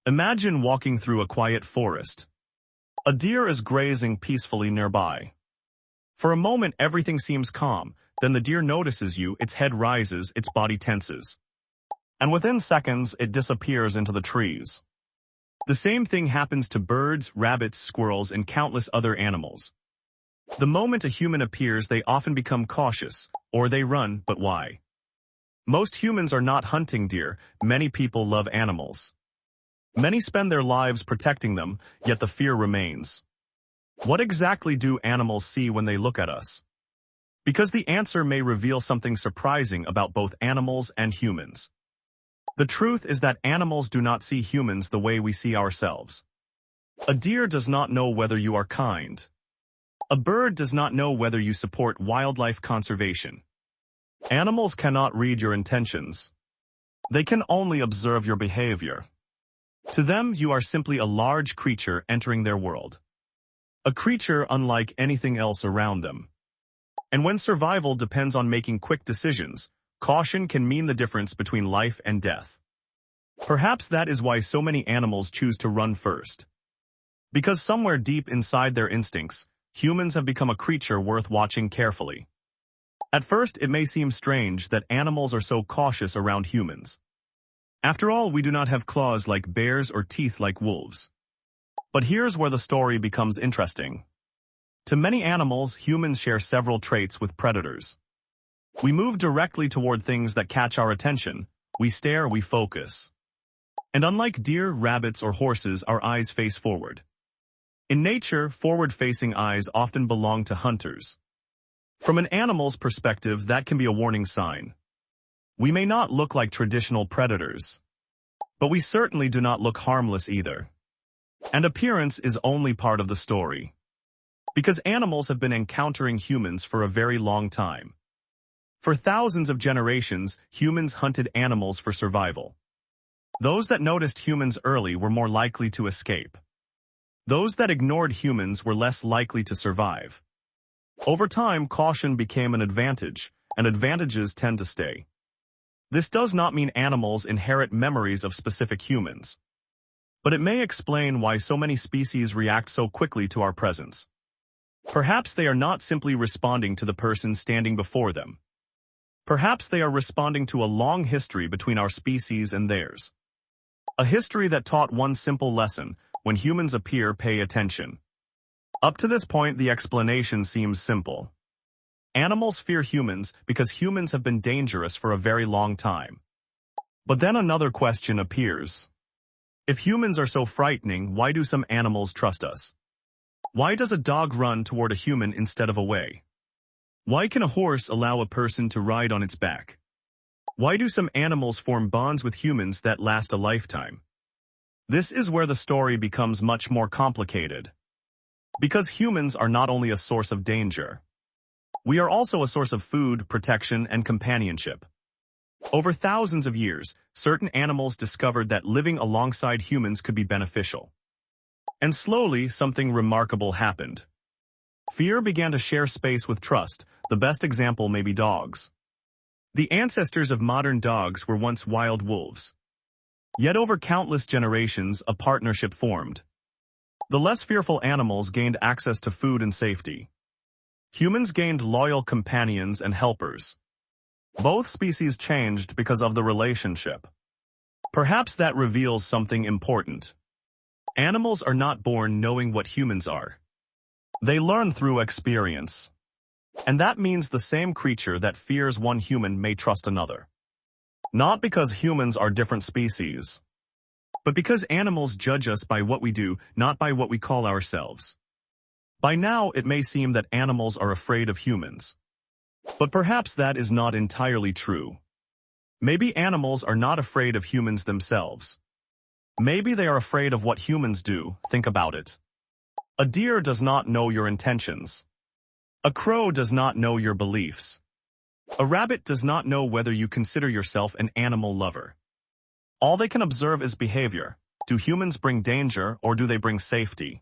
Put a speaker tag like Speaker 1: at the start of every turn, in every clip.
Speaker 1: Imagine walking through a quiet forest. A deer is grazing peacefully nearby. For a moment, everything seems calm. Then the deer notices you, its head rises, its body tenses. And within seconds, it disappears into the trees. The same thing happens to birds, rabbits, squirrels, and countless other animals. The moment a human appears, they often become cautious, or they run, but why? Most humans are not hunting deer. Many people love animals. Many spend their lives protecting them, yet the fear remains. What exactly do animals see when they look at us? Because the answer may reveal something surprising about both animals and humans. The truth is that animals do not see humans the way we see ourselves. A deer does not know whether you are kind. A bird does not know whether you support wildlife conservation. Animals cannot read your intentions. They can only observe your behavior. To them, you are simply a large creature entering their world. A creature unlike anything else around them. And when survival depends on making quick decisions, caution can mean the difference between life and death. Perhaps that is why so many animals choose to run first. Because somewhere deep inside their instincts, humans have become a creature worth watching carefully. At first, it may seem strange that animals are so cautious around humans. After all, we do not have claws like bears or teeth like wolves. But here's where the story becomes interesting. To many animals, humans share several traits with predators. We move directly toward things that catch our attention. We stare, we focus. And unlike deer, rabbits, or horses, our eyes face forward. In nature, forward-facing eyes often belong to hunters. From an animal's perspective, that can be a warning sign. We may not look like traditional predators, but we certainly do not look harmless either. And appearance is only part of the story. Because animals have been encountering humans for a very long time. For thousands of generations, humans hunted animals for survival. Those that noticed humans early were more likely to escape. Those that ignored humans were less likely to survive. Over time, caution became an advantage, and advantages tend to stay. This does not mean animals inherit memories of specific humans. But it may explain why so many species react so quickly to our presence. Perhaps they are not simply responding to the person standing before them. Perhaps they are responding to a long history between our species and theirs. A history that taught one simple lesson: when humans appear, pay attention. Up to this point, the explanation seems simple. Animals fear humans because humans have been dangerous for a very long time. But then another question appears. If humans are so frightening, why do some animals trust us? Why does a dog run toward a human instead of away? Why can a horse allow a person to ride on its back? Why do some animals form bonds with humans that last a lifetime? This is where the story becomes much more complicated. Because humans are not only a source of danger. We are also a source of food, protection, and companionship. Over thousands of years, certain animals discovered that living alongside humans could be beneficial. And slowly, something remarkable happened. Fear began to share space with trust. The best example may be dogs. The ancestors of modern dogs were once wild wolves. Yet over countless generations, a partnership formed. The less fearful animals gained access to food and safety. Humans gained loyal companions and helpers. Both species changed because of the relationship. Perhaps that reveals something important. Animals are not born knowing what humans are. They learn through experience. And that means the same creature that fears one human may trust another. Not because humans are different species, but because animals judge us by what we do, not by what we call ourselves. By now, it may seem that animals are afraid of humans. But perhaps that is not entirely true. Maybe animals are not afraid of humans themselves. Maybe they are afraid of what humans do. Think about it. A deer does not know your intentions. A crow does not know your beliefs. A rabbit does not know whether you consider yourself an animal lover. All they can observe is behavior. Do humans bring danger, or do they bring safety?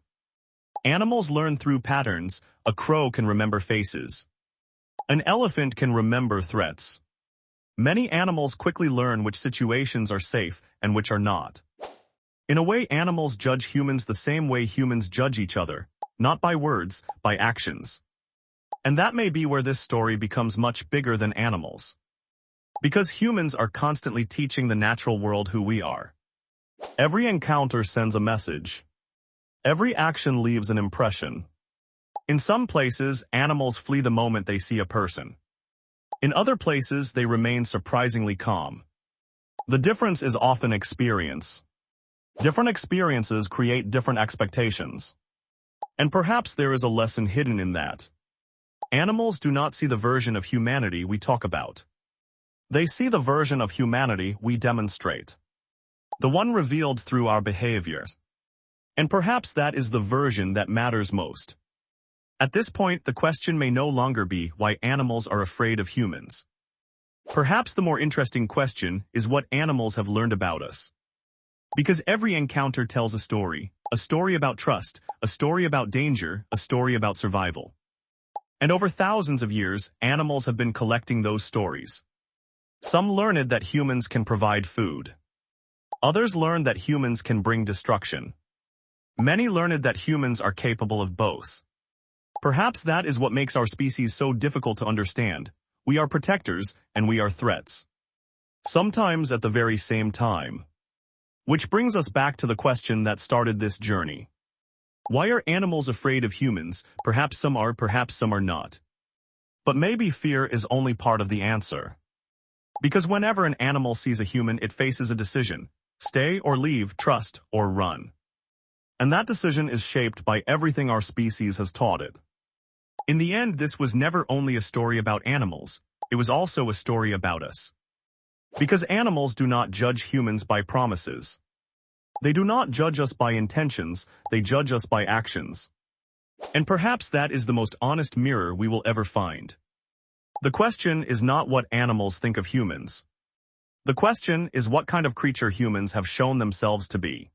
Speaker 1: Animals learn through patterns. A crow can remember faces. An elephant can remember threats. Many animals quickly learn which situations are safe and which are not. In a way, animals judge humans the same way humans judge each other, not by words, by actions. And that may be where this story becomes much bigger than animals. Because humans are constantly teaching the natural world who we are. Every encounter sends a message. Every action leaves an impression. In some places, animals flee the moment they see a person. In other places, they remain surprisingly calm. The difference is often experience. Different experiences create different expectations. And perhaps there is a lesson hidden in that. Animals do not see the version of humanity we talk about. They see the version of humanity we demonstrate. The one revealed through our behaviors. And perhaps that is the version that matters most. At this point, the question may no longer be why animals are afraid of humans. Perhaps the more interesting question is what animals have learned about us. Because every encounter tells a story about trust, a story about danger, a story about survival. And over thousands of years, animals have been collecting those stories. Some learned that humans can provide food. Others learned that humans can bring destruction. Many learned that humans are capable of both. Perhaps that is what makes our species so difficult to understand. We are protectors, and we are threats. Sometimes at the very same time. Which brings us back to the question that started this journey. Why are animals afraid of humans? Perhaps some are not. But maybe fear is only part of the answer. Because whenever an animal sees a human, it faces a decision. Stay or leave, trust or run. And that decision is shaped by everything our species has taught it. In the end, this was never only a story about animals, it was also a story about us. Because animals do not judge humans by promises. They do not judge us by intentions, they judge us by actions. And perhaps that is the most honest mirror we will ever find. The question is not what animals think of humans. The question is what kind of creature humans have shown themselves to be.